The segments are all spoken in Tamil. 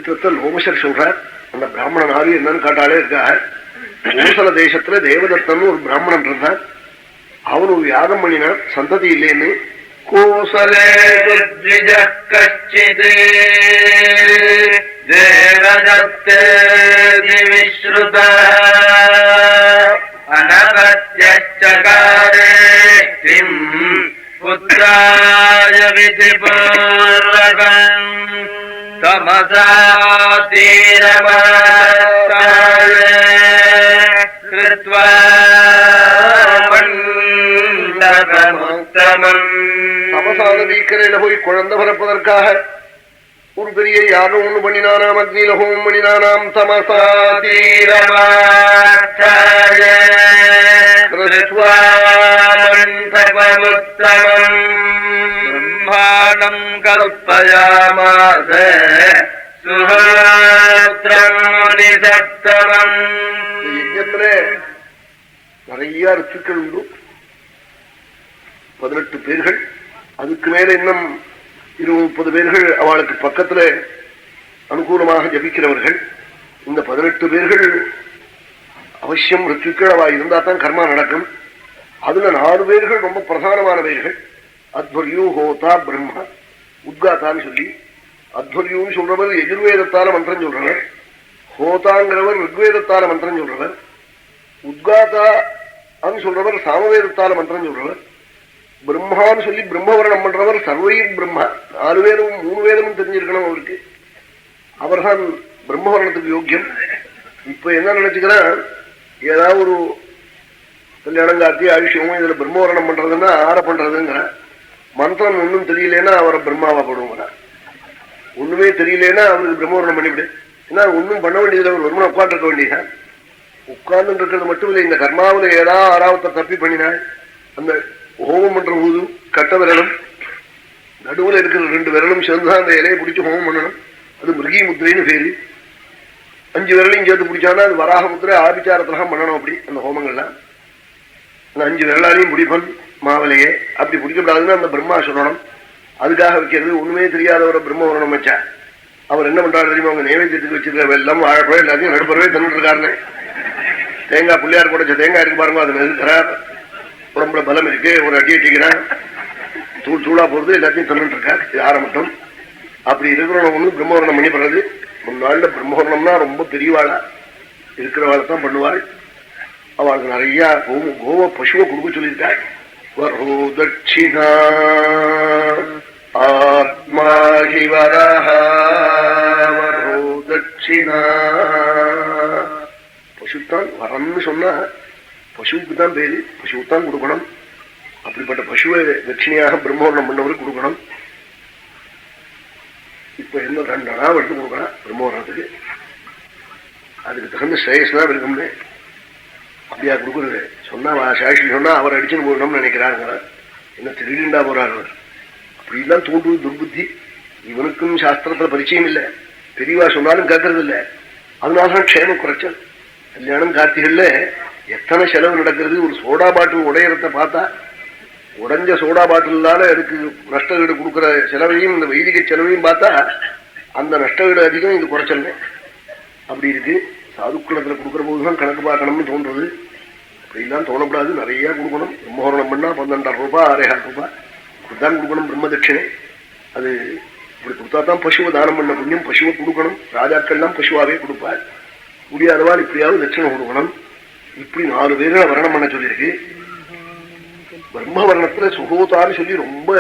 சரித்திரத்தை லோமசர் சொல்றார். அந்த பிராமணன் ஆறு என்னன்னு காட்டாலே இருக்கார். கோசல தேசத்துல தேவதத்தன் ஒரு பிராமணன் இருந்தான். அவன் ஒரு யாகம் பண்ணினான், சந்ததி இல்லைன்னு. கோசலே கச்சித் தேவதத்தே விஸ்ருத அனபத்யச்சகாரே கிம் புத்ராய விதிபூர்வகம் தமசா தீரமாய கிருத்வா மண்டபமுத்தமம். தமசாத தீக்கரையில போய் குழந்தை பிறப்பதற்காக ஒரு பெரிய யாகம் ஒண்ணு பண்ணினானாம். அக்னியில ஹோமம் பண்ணினானாம். தமசா தீரமாய கிருத்வா மண்டபமுத்தமம் பிரம்மாணம் கல்பயாமாஸ சுஹோத்ரம் முனிசத்தமம். யஜ்ஞத்துல நிறைய ரித்துக்கள் உண்டு. 18 பேர்கள், அதுக்கு மேல இன்னும் 20-30 பேர்கள் அவளுக்கு பக்கத்துல அனுகூலமாக ஜபிக்கிறவர்கள். இந்த 18 பேர்கள் அவசியம் ரித்துக்கள் அவ இருந்தா தான் கர்மா நடக்கும். அதுல 4 பேர்கள் ரொம்ப பிரதானமானவர்கள். அத்வர்யூ ஹோதா பிரம்மா உத்காத்தான்னு சொல்லி, அத்வர்யூன்னு சொல்றவர் எஜுர்வேதத்தால மந்திரம் சொல்றவர், ஹோதாங்கிறவர் ரிக்வேதத்தால மந்திரம் சொல்றவர், உத்காத்தான்னு சொல்றவர் சாமவேதத்தால மந்திரம் சொல்றவர், பிரம்மான்னு சொல்லி பிரம்மவரணம் பண்றவர் சர்வைர் பிரம்மா. 4 வேதமும் 3 வேதமும் தெரிஞ்சிருக்கணும் அவருக்கு. அவர்தான் பிரம்மவரணத்துக்கு யோக்கியம். இப்ப என்ன நினைச்சுக்கிறான், ஏதாவது ஒரு கல்யாணம் காத்தி ஆயுஷ்யமும் இதுல பிரம்மவரணம் பண்றதுன்னா ஆற பண்றதுங்கிற மந்திரம் ஒன்னும் தெரியலன்னா அவரை பிரம்மாவா போடுவாங்க. ஒண்ணுமே தெரியலன்னா அவருக்கு பிரம்மவரணம் பண்ணிவிடு. ஏன்னா ஒன்னும் பண்ண வேண்டியதுல ஒரு வருமானம் உட்காந்து இருக்க வேண்டியதான். உட்கார்ந்து இருக்கிறது மட்டும் இல்லை, இந்த கர்மாவில ஏதாவது ஆறாவத்தை தப்பி பண்ணினாள். அந்த ஹோமம் பண்ற போது கட்ட விரலும் நடுவில் இருக்கிற 2 விரலும் சேர்ந்துதான் அந்த இலையை பிடிச்சி ஹோமம் பண்ணணும். அது மிருகி முத்திரைன்னு பேரு. 5 விரலையும் சேர்த்து பிடிச்சானா அது வராக முத்திரை ஆபிச்சாரத்திலாம் பண்ணணும். அப்படி அந்த ஹோமங்கள்லாம் அந்த 5 விரலாலையும் பிடிப்பன் மாவலையே அப்படி பிடிக்கப்படாதுன்னு அந்த பிரம்மா சொல்லணும். அதுக்காக வைக்கிறது. ஒண்ணுமே தெரியாதவரை பிரம்மவரணம் வச்சா அவர் என்ன பண்றாரு தெரியுமா, அவங்க நைவேத்தியத்துக்கு வச்சிருக்க வெள்ளம் வாழைப்பழம் எல்லாத்தையும் நடுப்பறவே தந்துட்டு இருக்காருன்னு. தேங்காய் பிள்ளையார் குடைச்ச தேங்காய் இருக்கு பாருங்க, அது இருக்கிறார். உடம்புல பலம் இருக்கு, ஒரு அடி அடிக்கிறான், தூள் தூளா போறது எல்லாத்தையும் தந்துட்டு இருக்காரு. இது ஆற மட்டும் அப்படி இருக்கிறவங்க ஒண்ணு பிரம்மவரணம் பண்ணி பண்றது. முன்னாள்ல பிரம்மவரணம்னா ரொம்ப பெரியவாளா இருக்கிறவாளை தான் பண்ணுவாள். அவளுக்கு நிறைய கோவ பசுவை கொடுக்க சொல்லியிருக்காள். வரோ தட்சிணா ஆத்மாஹி வரஹ வரோ தட்சிணா. பசுத்தான் வரம்னு சொன்னா பசுவுக்கு தான் பேரு, பசுவுத்தான் கொடுக்கணும். அப்படிப்பட்ட பசுவை தட்சிணையாக பிரம்மவரணம் பண்ணவருக்கு கொடுக்கணும். இப்ப என்ன 2 அணா எடுத்து கொடுக்கலாம் பிரம்மவரணத்துக்கு. அதுக்கு தகுந்த ஸ்ரேயஸ் தான் இருக்கும்னு அப்படியா கொடுக்குறது. சொன்னா சாட்சி சொன்னா அவர் அடிச்சுன்னு போடணும்னு நினைக்கிறாங்க. என்ன திருடிண்டா போறாரு அவர். அப்படிலாம் தோன்றுவது துர்புத்தி. இவனுக்கும் சாஸ்திரத்துல பரிச்சயம் இல்லை, பெரியவா சொன்னாலும் கேட்கறது இல்லை. அதனாலதான் க்ஷேம குறைச்சல். கல்யாணம் கார்த்திகள்ல எத்தனை செலவு நடக்கிறது. ஒரு சோடா பாட்டில் உடையறத பார்த்தா உடஞ்ச சோடா பாட்டிலால அதுக்கு நஷ்ட வீடு கொடுக்குற செலவையும் இந்த வைதிக செலவையும் பார்த்தா அந்த நஷ்ட வீடு அதிகம், இது குறைச்சல். அப்படி இருக்கு. சாதுக்குளத்துல கொடுக்குற போதுதான் கணக்கு பார்க்கணும்னு தோன்றது. அப்படிலாம் தோணப்படாது. நிறைய கொடுக்கணும். பிரம்மஹோரணம் பண்ணா 12,000 ரூபாய் 6,500 ரூபாய் இப்படித்தான் கொடுக்கணும் பிரம்ம தட்சிணை. அது இப்படி கொடுத்தா தான் பசுவை தானம் பண்ண புண்ணியம். பசுவை கொடுக்கணும். ராஜாக்கள்லாம் பசுவாவே கொடுப்பார். முடியாதவாள் இப்படியாவது தட்சிணை கொடுக்கணும். இப்படி 4 பேரை வர்ணம் பண்ண சொல்லியிருக்கு. பிரம்மவர்ணத்துல சுகோதான்னு சொல்லி ரொம்ப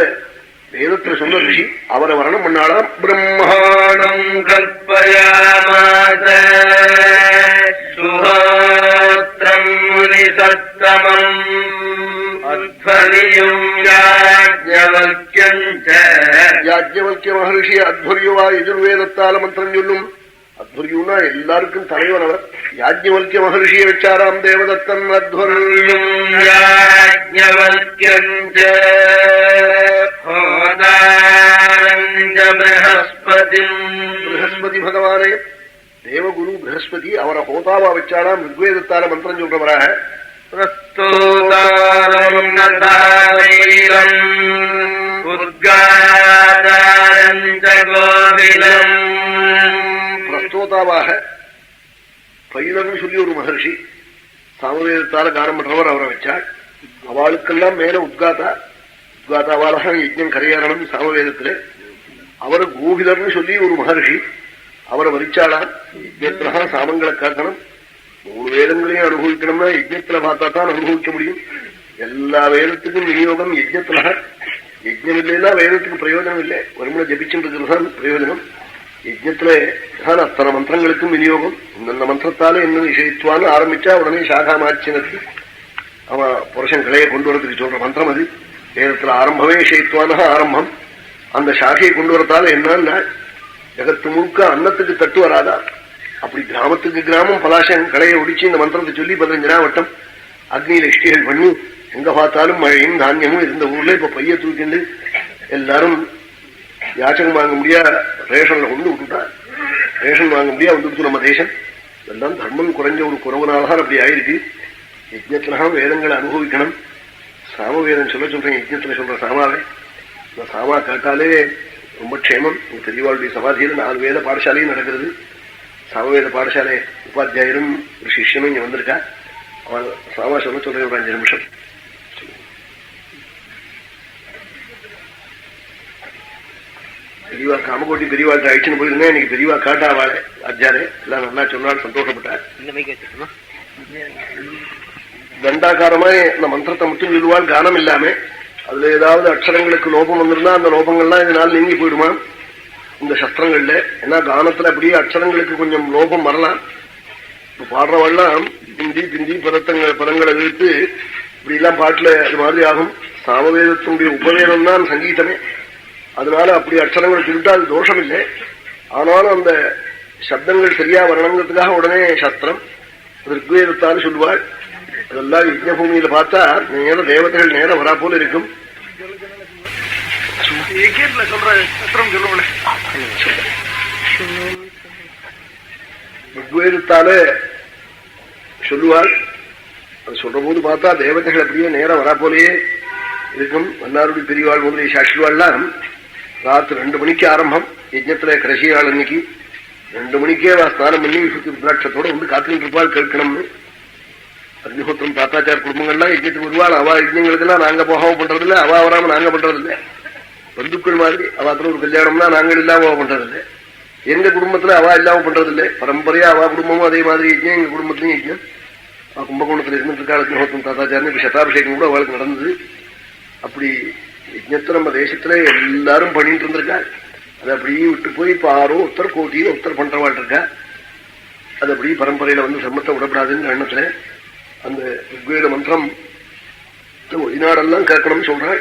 வேதத்துல சொன்ன ரிஷி அவரை வர்ணம் பண்ணாலாம். பிரம்மாணம் கல்பயாமாஸ சுஹோத்ரம் முனிசத்தமம் அத்வர்யும் யாஜ்ஞவல்க்யம் ச. யாஜ்ஞவல்க்ய மகர்ஷி அத்வர்யுவா எஜுர்வேதத்தால மந்திரம் சொல்லும். அத்வர்யுனா எல்லாருக்கும் தலைவனவர். யாஜ்ஞவல்க்ய மகர்ஷியை வச்சாராம் தேவதத்தன். அத்வர்யும் யாஜ்ஞவல்க்யம் ச பிரகஸ்பதி பகவானே தேவகுரு பிரகஸ்பதி அவரை ஹோதாவா வச்சாலாம். ரிக்வேதத்தால மந்திரம் சொல்றவராக. உத்காதாவாக பைலர்னு சொல்லி ஒரு மகர்ஷி சாமவேதத்தால கானம் பண்றவர் அவரை வச்சாள். அவளுக்கெல்லாம் மேல உத்காதாவால யஜ்ஞம் கரையேறணும் சாமவேதத்துல. அவரை கோபிதர்னு சொல்லி ஒரு மகர்ஷி அவரை வரிச்சாளாம். யஜ்ஞத்துல சாமங்களை காக்கணும், 3 வேதங்களையும் அனுபவிக்கணும்னா யஜ்ஞத்துல பார்த்தா தான் அனுபவிக்க முடியும். எல்லா வேதத்துக்கும் விநியோகம் யஜ்ஞத்துல. யஜ்ஞம் இல்லைன்னா வேதத்துக்கு பிரயோஜனம் இல்லை, வருமுறை ஜபிச்சுட்டு தான் பிரயோஜனம். யஜ்ஞத்துல தான் அத்தனை மந்திரங்களுக்கும் விநியோகம். இந்த மந்திரத்தால என்ன விஷயத்துவான்னு ஆரம்பிச்சா உடனே சாகா மாச்சினத்து அவன் புருஷன் கிளையை கொண்டு வரதுக்கு சொல்ற மந்திரம் அது. வேதத்துல ஆரம்பமே விஷயத்துவான ஆரம்பம். அந்த சாகையை கொண்டு வரத்தால என்னன்னா ஜகத்து முழுக்க அன்னத்துக்கு தட்டு வராதா. அப்படி கிராமத்துக்கு கிராமம் பலாசம் களையை ஒடிச்சு இந்த மந்திரத்தை சொல்லி 15 வட்டம் அக்னியில இஷ்டிகள் பண்ணி எங்க பார்த்தாலும் மழையும் தானியமும் இருந்த ஊர்ல இப்ப பைய தூக்கிண்டு எல்லாரும் யாச்சகம் வாங்க முடியா ரேஷன்ல கொண்டு விட்டுட்டா. ரேஷன் வாங்க முடியா வந்துடுச்சு நம்ம தேசம். எல்லாம் தர்மம் குறைஞ்ச ஒரு குறவுனால்தான் அப்படி ஆயிருக்கு. யஜ்ஞத்திலாம் வேதங்களை அனுபவிக்கணும். சாமவேதம் சொல்றேன், யஜ்ஞத்துல சொல்ற சாமாவே. இந்த சாமா கேட்டாலே ரொம்ப க்ஷேமம். பெரியவாளுடைய சமாதியில 4 வேத பாடசாலையும் நடக்கிறது. சாமவேத பாடசாலை உபாத்தியாயரும் ஒரு சிஷ்யனும் இங்க வந்திருக்கா. அவன் சாமா சொல்றேன் ஒரு 5 நிமிஷம். பெரியவா காமகோட்டி பெரியவாழ்க்கை அழிச்சுன்னு போயிருந்தேன். இன்னைக்கு பெரியவா காட்டாவாளே அஜாரே எல்லாம் நல்லா சொன்னாலும் சந்தோஷப்பட்டார். தண்டாகாரமா இந்த மந்திரத்தை மட்டும் சொல்லுவாள், கானம் இல்லாம. அதுல ஏதாவது அக்ஷரங்களுக்கு லோபம் வந்திருந்தா அந்த லோபங்கள்லாம் இதனால நீங்கி போயிடுமா இந்த சஸ்திரங்கள்ல. ஏன்னா கானத்துல அப்படியே அக்ஷரங்களுக்கு கொஞ்சம் லோபம் வரலாம். இப்ப பாடுறவெல்லாம் பிந்தி பதங்களை இழுத்து இப்படி எல்லாம் பாட்டுல அது மாதிரி ஆகும். சாமவேதத்தினுடைய உபவேதம் தான் சங்கீதமே. அதனால அப்படி அக்ஷரங்கள் சொல்லிட்டா அது தோஷம் இல்லை. ஆனாலும் அந்த சப்தங்கள் சரியா வரணுங்கிறதுக்காக உடனே சஸ்திரம் ரிக்வேதத்தான்னு சொல்லுவாள். அதெல்லாம் யஜ்ஞபூமியில பார்த்தா நேர தேவதைகள் நேரம் வரா போல இருக்கும். ரிக்வேதத்தால சொல்லுவாள். அது சொல்ற போது பார்த்தா தேவதைகள் அப்படியே நேரம் வரா போலேயே இருக்கும். வல்லாருடைய பெரியவாள் முதலிய சாட்சிவாள்லாம் ராத்திரி 2 மணிக்கு ஆரம்பம். யஜ்ஞத்துல கடைசி நாள் அன்னைக்கு 2 மணிக்கே ஸ்நானம் பண்ணி ருத்ராட்சத்தோட வந்து காத்துக்கிட்டு இருப்பாள் கேட்கணும்னு. அக்னிஹோத்திரம் தாத்தாச்சார் குடும்பங்கள்லாம் யஜ்ஞத்துக்கு வருவாள். அவா யஜ்ஞங்களுக்கெல்லாம் நாங்க போகாம பண்றதில்லை, அவா வராம நாங்க பண்றதில்லை. பந்துக்கள் மாதிரி அவாத்துல ஒரு கல்யாணம்னா நாங்கள் இல்லாம பண்றதில்லை. எங்க குடும்பத்துல அவா இல்லாம பண்றதில்லை. பரம்பரையா அவா குடும்பமும் அதே மாதிரி யஜ்ஞம், எங்க குடும்பத்திலையும் யஜ்ஞம். கும்பகோணத்துல இருந்துட்டு இருக்கா அக்னிஹோத்திரம் தாத்தாச்சார்னு. இப்ப சதாபிஷேகம் கூட அவளுக்கு நடந்தது. அப்படி யஜ்ஞத்தை நம்ம தேசத்துல எல்லாரும் பண்ணிட்டு இருந்திருக்கா. அது அப்படியே விட்டு போய் இப்ப 6 ஒருத்தர் கோட்டியும் ஒருத்தர் பண்றவாள் இருக்கா. அது அப்படியே பரம்பரையில வந்து சம்மத்தை விடப்படாதுன்னு எண்ணத்துல அந்த ரிக்வேத மந்திரம் வெளிநாடெல்லாம் கேட்கணும்னு சொல்றாள்.